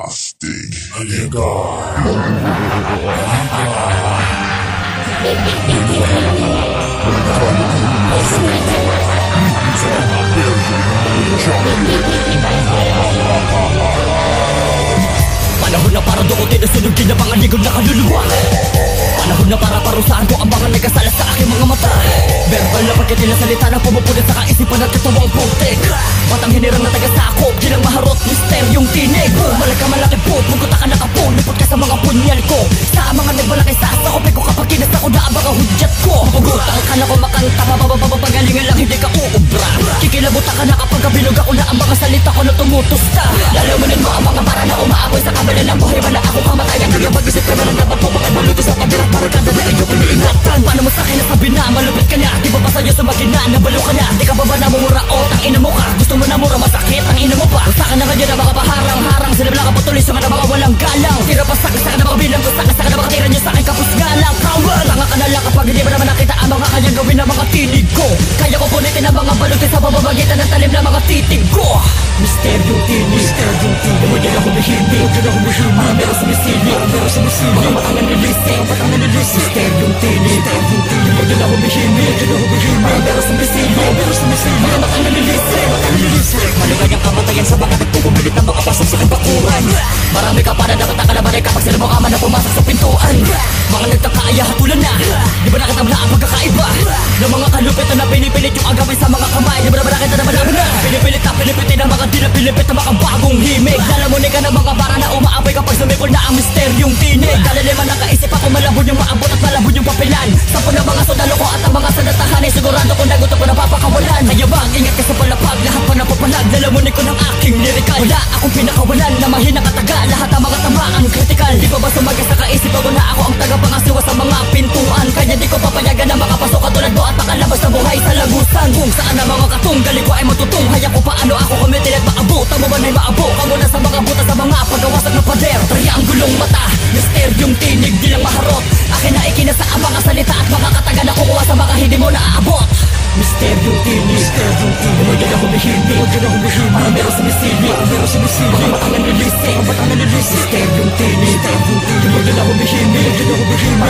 Astig. Halika. Panahon na para dukutin at sunugin na mga ligon na kaluluwa. Panahon na para parusahan ko ang mga nagkasala sa aking mga mata. Verbal na pagkatila salita na pumupulit sa kaisipan at katawang putik. Batang hinirang na taga-sakop, ginang maharot, misteryong tinig. Bumalag ka malaki po, muguta ka nakapon, lipot ka sa mga punyal ko. Sa mga nagbalaki sa sakopin ko kapag kinasa ko na ang mga hudyat ko. Mapugutan ka na kumakanta, mapapapagalingan lang hindi ka uubra. Kikilabutan ka na kapag kabilog ako na ang mga salita ko na tumutusta. Lalamunin mo ang mga para na umaapoy sa kabila ng buhay. Wala ako kamatayan, kaya pag-isip ka na lang dapat po makabuluto sa pagbirak para ka na rin yung piniingatan. Paano mo sa akin nasabi na malupit ka na? Di ba pa sa'yo sa makina, nabalo ka na? Di ka ba namumura o tangina mo ka? Gusto mo na mura, masakit ang ina mo pa. Sa akin na ganyan na mga paharang-harang. Sinabla ka patuloy sa mga walang galang. Tira pa saka na mga bilang ko, saka na mga tira nyo sa akin kapos galang. Kawan! Tanga ka na lang kapag hindi mo naman nakita ang mga kanyang gawin ng mga tinig ko. Kaya ko punitin ang mga balutin sa pamamagitan ng talim na mga titig ko. Misteryong tinig, mo dyan ako bihindi, meron sumisili, mga batang nanilisi, misteryong tinig, mo dyan ako bihindi, meron sumisili, mga batang nanilisi. Maligayang kamatayan sa mga nagpupumilit ng mga pasok sa kabakuran. Marami ka pa na nakataka na balik kapag sila mo ama na pumasok sa pintuan. Mga nagtakaaya hatulan na, di ba nakatabla ang pagkakaiba ng mga kalupit na pinipilit yung agawin sa mga kamay. Di ba naman nakita na malaman na pinipilit na pinipitin ang mga dilapilipit na mga bagong himig. Lalamunin ka ng mga para na umaapoy kapag sumikol na ang misteryong tinig. Dahil lima nakaisip ako malabon yung maabot at malabon yung papilan. Sampo na mga sundalo ko at ang mga sanatahan ay sigurado kung nagutok ko na papakawalan. Kaya bang ingat ka sa palapag, lahat pa napapalag. Lalamunin ko ng aking lirikal. Wala akong pinakawalan na mahinang kataga. Lahat ang mga tamaan kritikal. Di ba ba sumagas sa kaisip ako na ako ang tagapangasiwa sa mga pintuan. Kaya di ko papayagan na makapasok katulad mo at makalabas na buhay sa lagusan. Kung saan ang mga katunggali ko ay matutong. Haya ko paano ako kumitin at maabot. Ang mo na'y maabo ka muna sa mga buta sa mga paggawasan ng pader. Triangulong mata, misteryong tinig, di lang maharot. Akin na ikinasa ang mga salita at mga kataga na kukuha sa mga hindi mo naaabot. Misteryong tinig, mo dyan ako bihindi, meron sumisili, mga batang nanilisi, misteryong tinig, mo dyan ako bihindi,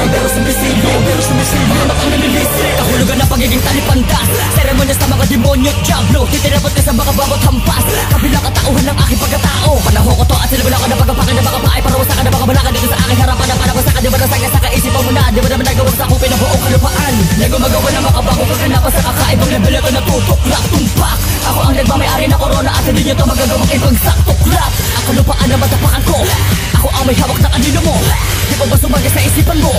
meron sumisili, mga batang nanilisi. Kahulugan na pagiging talipandas, seremonyas na mga demonyo at diablo. Titinapot ka sa mga bawat hampas, kabilang katauhan ng aking pagkatao. Panahon ko to at sinabala ko na pagkapakan na mga paay. Parawasan ka na mga balakan dito sa aking harapan. Na panawasan ka, di ba nasagya sa kaisipan mo na? Di ba naman nagawag sa akong pinabuong kalupaan? Nagumagawa na makabago kaganapan sa kakaibang level ito na tutuklak, tumpak. Ako ang nagmamayari na corona at hindi nyo to magagawang ibagsak tuklap. Ang kalupaan na matapakan ko, ako ang may hawak ng anino mo. Di ba ba sumagay sa isipan mo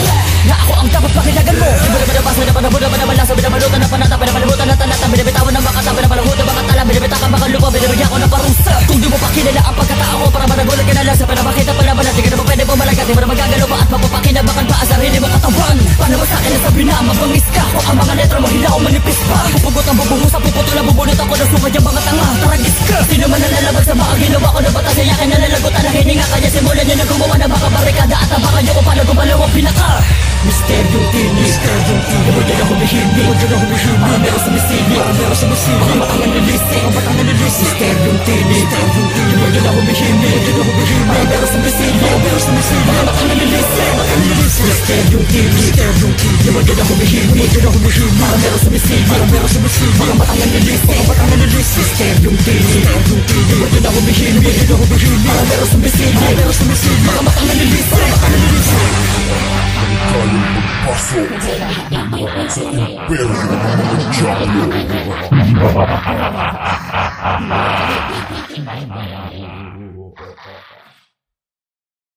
na ako ang dapat pakinagan mo? Di ba naman nabasa na panabon na panabalaso, binabalutan na panata, binabalimutan na tanata, binabitawan ng makata, binabalahutan ng makatala, binabitakan mga lupa, binabigyan ko ng parusa. Kung di mo pa kilala ang pagkatao ko, para managulat ka na lang sa pinapakita pa naman. Di ka naman pwede pumalagat, di mo na magagalo pa at mapapakinabakan pa ang sarili mo katawan. Paano mo sa akin nasabi na mabangis ka? Kung ang mga letra mo hilaw, manipis pa. Pupugot ang bubuhos, ang puputol ang bubunot ako na sumad yung mga tanga. Taragis ka, sino man nalalabag sa mga ginawa ko na batas ay akin nalalagutan na hininga. Kaya simulan nyo na gumawa ng mga barikada at ang baka nyo kung paano gumalaw ang pinaka. Misteryong tinig, mo dyan ako bihindi, meron sumisili, mga batang nanilisi, misteryong tinig, mo dyan ako bihindi, meron sumisili, mga batang nanilisi, misteryong tinig, mo dyan ako bihindi, meron sumisili, mga batang nanilisi, misteryong tinig, mo dyan ako bihindi, meron sumisili, mga batang nanilisi. Kayong magpasok sa imperyo ng mga Diablo.